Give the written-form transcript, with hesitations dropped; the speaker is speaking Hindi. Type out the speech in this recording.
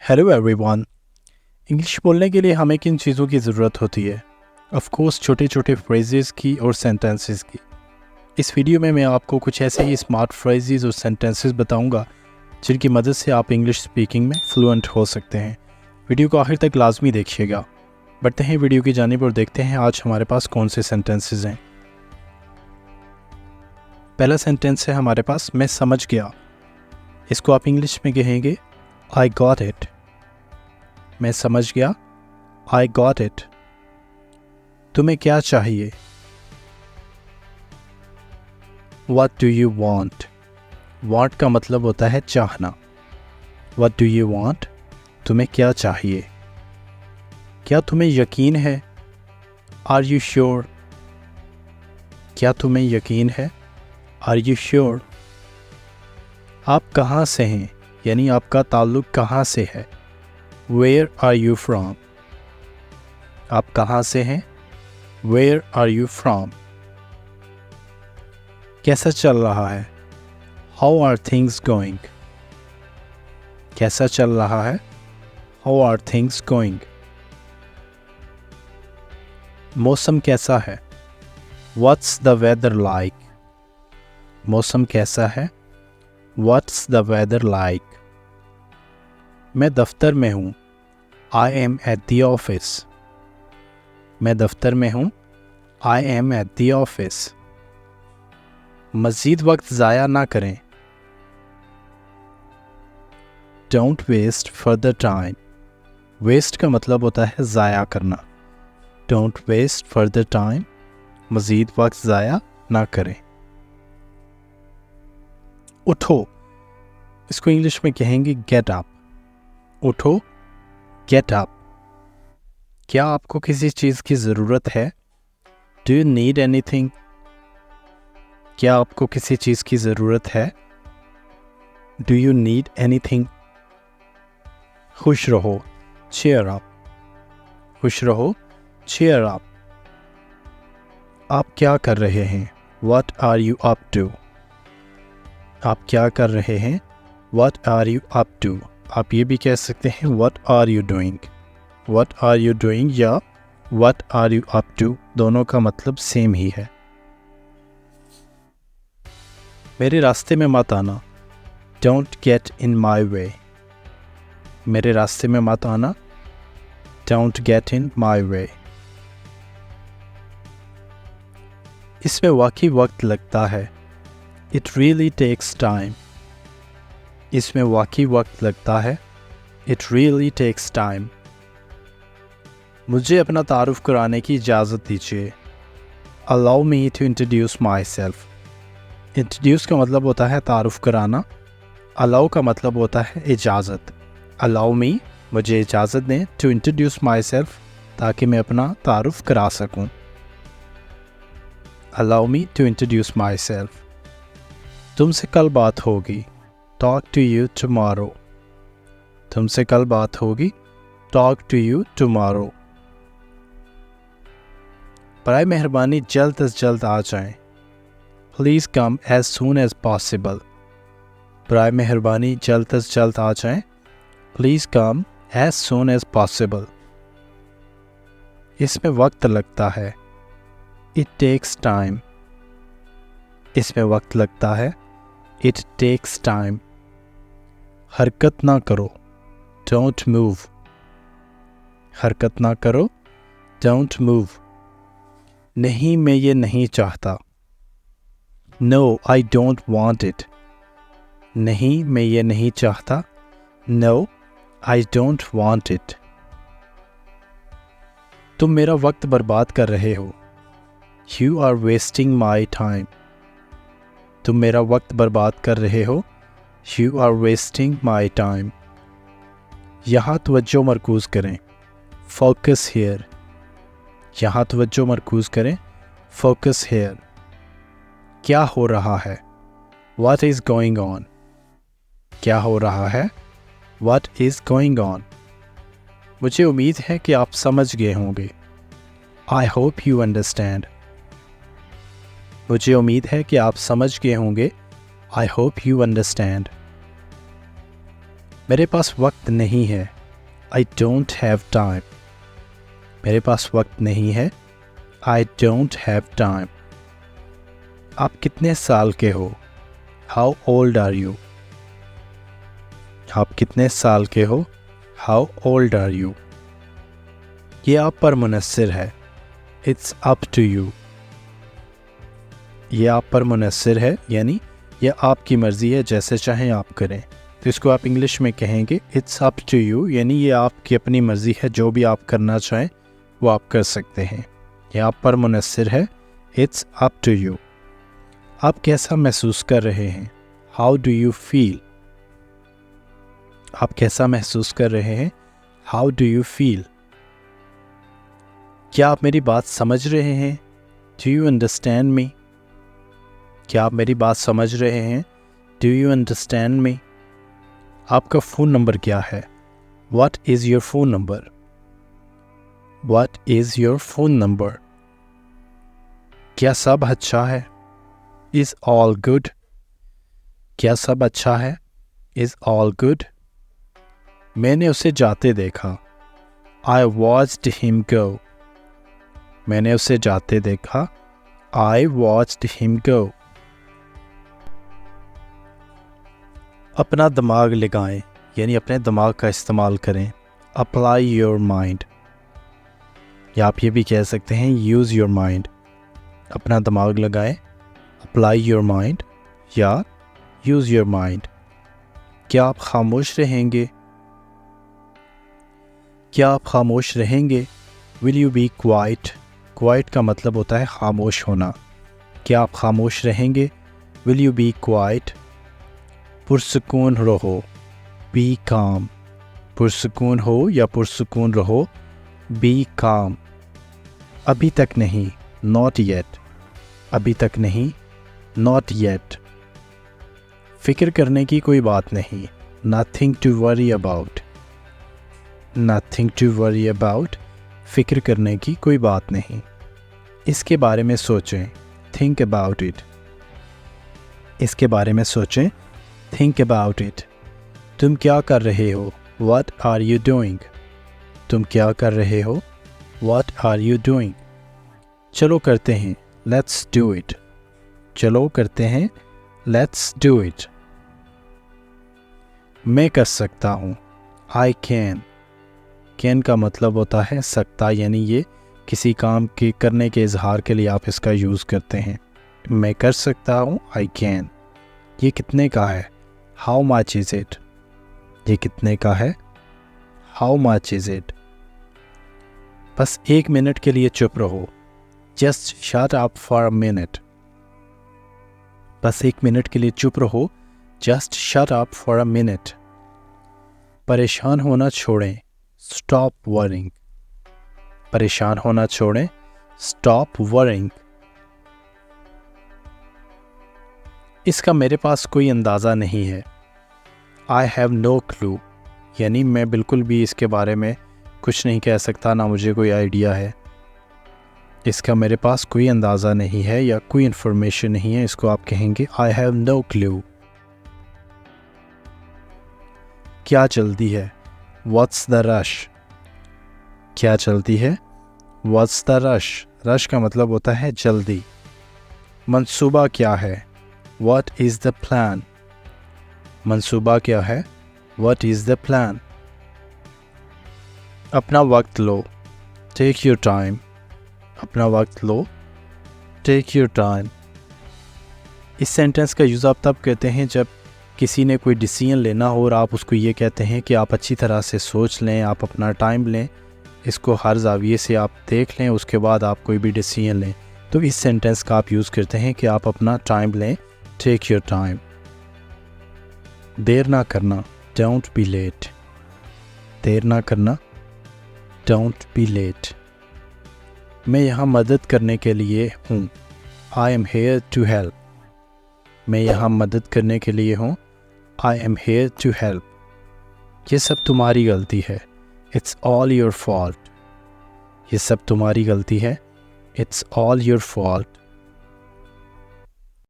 Hello everyone. इंग्लिश बोलने के लिए हमें किन चीज़ों की ज़रूरत होती है? ऑफ कोर्स छोटे छोटे फ्रेजेस की और सेंटेंसेस की। इस वीडियो में मैं आपको कुछ ऐसे ही स्मार्ट फ्रेजेस और सेंटेंसेस बताऊंगा जिनकी मदद से आप इंग्लिश स्पीकिंग में फ्लुएंट हो सकते हैं। वीडियो को आखिर तक लाजमी देखिएगा। बढ़ते हैं वीडियो की जानिब और देखते हैं आज हमारे पास कौन से सेंटेंसेस हैं। पहला सेंटेंस है हमारे पास, मैं समझ गया। इसको आप इंग्लिश में कहेंगे आई गॉट इट। मैं समझ गया, आई गॉट इट। तुम्हें क्या चाहिए? What do you want? Want का मतलब होता है चाहना। What do you want? तुम्हें क्या चाहिए? क्या तुम्हें यकीन है? Are you sure? क्या तुम्हें यकीन है? Are you sure? आप कहाँ से हैं? यानी आपका ताल्लुक कहाँ से है? Where are you from? आप कहाँ से हैं? Where are you from? कैसा चल रहा है? How are things going? कैसा चल रहा है? How are things going? मौसम कैसा है? What's the weather like? मौसम कैसा है? What's the weather like? मैं दफ्तर में हूँ। I am at the office. मैं दफ्तर में हूँ। I am at the office. मज़ीद वक्त ज़ाया ना करें। Don't waste further time. Waste का मतलब होता है ज़ाया करना। Don't waste further time. मज़ीद वक्त ज़ाया ना करें। उठो, इसको इंग्लिश में कहेंगे get up. उठो, get up. क्या आपको किसी चीज़ की ज़रूरत है? Do you need anything? क्या आपको किसी चीज़ की ज़रूरत है? Do you need anything? खुश रहो, cheer up. खुश रहो, cheer up. आप क्या कर रहे हैं? What are you up to? आप क्या कर रहे हैं? What are you up to? आप ये भी कह सकते हैं What are you doing? What are you doing या What are you up to? दोनों का मतलब सेम ही है। मेरे रास्ते में मत आना। Don't get in my way. मेरे रास्ते में मत आना। Don't get in my way. इसमें वाकई वक्त लगता है। It really takes time. इसमें वाकई वक्त लगता है। It really takes time. मुझे अपना तारुफ कराने की इजाज़त दीजिए। Allow me to introduce myself. Introduce का मतलब होता है तारुफ कराना। Allow का मतलब होता है इजाज़त। Allow me, मुझे इजाज़त दें, to introduce myself, ताकि मैं अपना तारुफ करा सकूं। Allow me to introduce myself. तुमसे कल बात होगी। Talk to you tomorrow. तुमसे कल बात होगी। Talk to you tomorrow. बराए मेहरबानी जल्द अज जल्द आ जाएं। Please come as soon as possible. बराए मेहरबानी जल्द अज जल्द आ जाएं। Please come as soon as possible. इसमें वक्त लगता है। It takes time. इसमें वक्त लगता है। It takes time. हरकत ना करो। Don't move. हरकत ना करो। Don't move. नहीं, मैं ये नहीं चाहता। No, I don't want it. नहीं, मैं ये नहीं चाहता। No, I don't want it. तुम मेरा वक्त बर्बाद कर रहे हो। You are wasting my time. तुम मेरा वक्त बर्बाद कर रहे हो। You are wasting my time. यहाँ तवज्जो मरकूज़ करें। Focus here. यहाँ तवज्जो मरकूज़ करें। Focus here. क्या हो रहा है? What is going on? क्या हो रहा है? What is going on? मुझे उम्मीद है कि आप समझ गए होंगे। I hope you understand. मुझे उम्मीद है कि आप समझ गए होंगे। I hope you understand. मेरे पास वक्त नहीं है, I don't have time. मेरे पास वक्त नहीं है, I don't have time. आप कितने साल के हो? How old are you? आप कितने साल के हो? How old are you? ये आप पर मुनस्सिर है, It's up to you. ये आप पर मुनस्सिर है यानी ये आपकी मर्ज़ी है, जैसे चाहें आप करें। तो इसको आप इंग्लिश में कहेंगे इट्स अप टू यू, यानी ये आपकी अपनी मर्ज़ी है, जो भी आप करना चाहें वो आप कर सकते हैं। ये आप पर मुनस्सिर है, इट्स अप टू यू। आप कैसा महसूस कर रहे हैं? How do you feel? आप कैसा महसूस कर रहे हैं? How do you feel? क्या आप मेरी बात समझ रहे हैं? Do you understand me? क्या आप मेरी बात समझ रहे हैं? Do you understand me? आपका फ़ोन नंबर क्या है? What is your phone number? What is your phone number? क्या सब अच्छा है? Is all good? क्या सब अच्छा है? Is all good? मैंने उसे जाते देखा, I watched him go. मैंने उसे जाते देखा, I watched him go. अपना दिमाग लगाएं यानी अपने दिमाग का इस्तेमाल करें, अप्लाई योर माइंड, या आप ये भी कह सकते हैं यूज़ योर माइंड। अपना दिमाग लगाएं, अप्लाई योर माइंड या यूज़ योर माइंड। क्या आप खामोश रहेंगे? क्या आप खामोश रहेंगे? Will you be quiet? Quiet का मतलब होता है खामोश होना। क्या आप खामोश रहेंगे? Will you be quiet? पुरसुकून रहो, बी काम। पुरसुकून हो या पुरसुकून रहो, बी काम। अभी तक नहीं, नॉट येट। अभी तक नहीं, नॉट येट। फ़िक्र करने की कोई बात नहीं, nothing to worry about. Nothing to worry about, फ़िक्र करने की कोई बात नहीं। इसके बारे में सोचें, थिंक अबाउट इट। इसके बारे में सोचें, थिंक अबाउट इट। तुम क्या कर रहे हो? What are you doing? तुम क्या कर रहे हो? What are you doing? चलो करते हैं, Let's do it. चलो करते हैं, Let's do it. मैं कर सकता हूँ, I can. can का मतलब होता है सकता, यानी ये किसी काम के करने के इजहार के लिए आप इसका यूज़ करते हैं। मैं कर सकता हूँ, I can. ये कितने का है? How much is it? ये कितने का है? How much is it? बस एक मिनट के लिए चुप रहो, Just shut up for a minute. बस एक मिनट के लिए चुप रहो, Just shut up for a minute. परेशान होना छोड़ें, Stop worrying. परेशान होना छोड़ें, Stop worrying. इसका मेरे पास कोई अंदाज़ा नहीं है, I have no clue. यानी मैं बिल्कुल भी इसके बारे में कुछ नहीं कह सकता, ना मुझे कोई आइडिया है। इसका मेरे पास कोई अंदाज़ा नहीं है या कोई इन्फॉर्मेशन नहीं है, इसको आप कहेंगे I have no clue. क्या जल्दी है? What's the rush? क्या जल्दी है? What's the rush? रश का मतलब होता है जल्दी। मंसूबा क्या है? What is the plan? मंसूबा क्या है? What is the plan? अपना वक्त लो, Take your time. अपना वक्त लो, Take your time. इस सेंटेंस का यूज़ आप तब कहते हैं जब किसी ने कोई डिसीजन लेना हो और आप उसको ये कहते हैं कि आप अच्छी तरह से सोच लें, आप अपना टाइम लें, इसको हर ज़ाविये से आप देख लें, उसके बाद आप कोई भी डिसीजन लें। तो इस सेंटेंस का आप यूज़ करते हैं कि आप अपना टाइम लें, Take your time. देर ना करना, Don't be late. देर ना करना, Don't be late. मैं यहाँ मदद करने के लिए हूँ, I am here to help. मैं यहाँ मदद करने के लिए हूँ, I am here to help. ये सब तुम्हारी गलती है, It's all your fault. ये सब तुम्हारी गलती है, It's all your fault.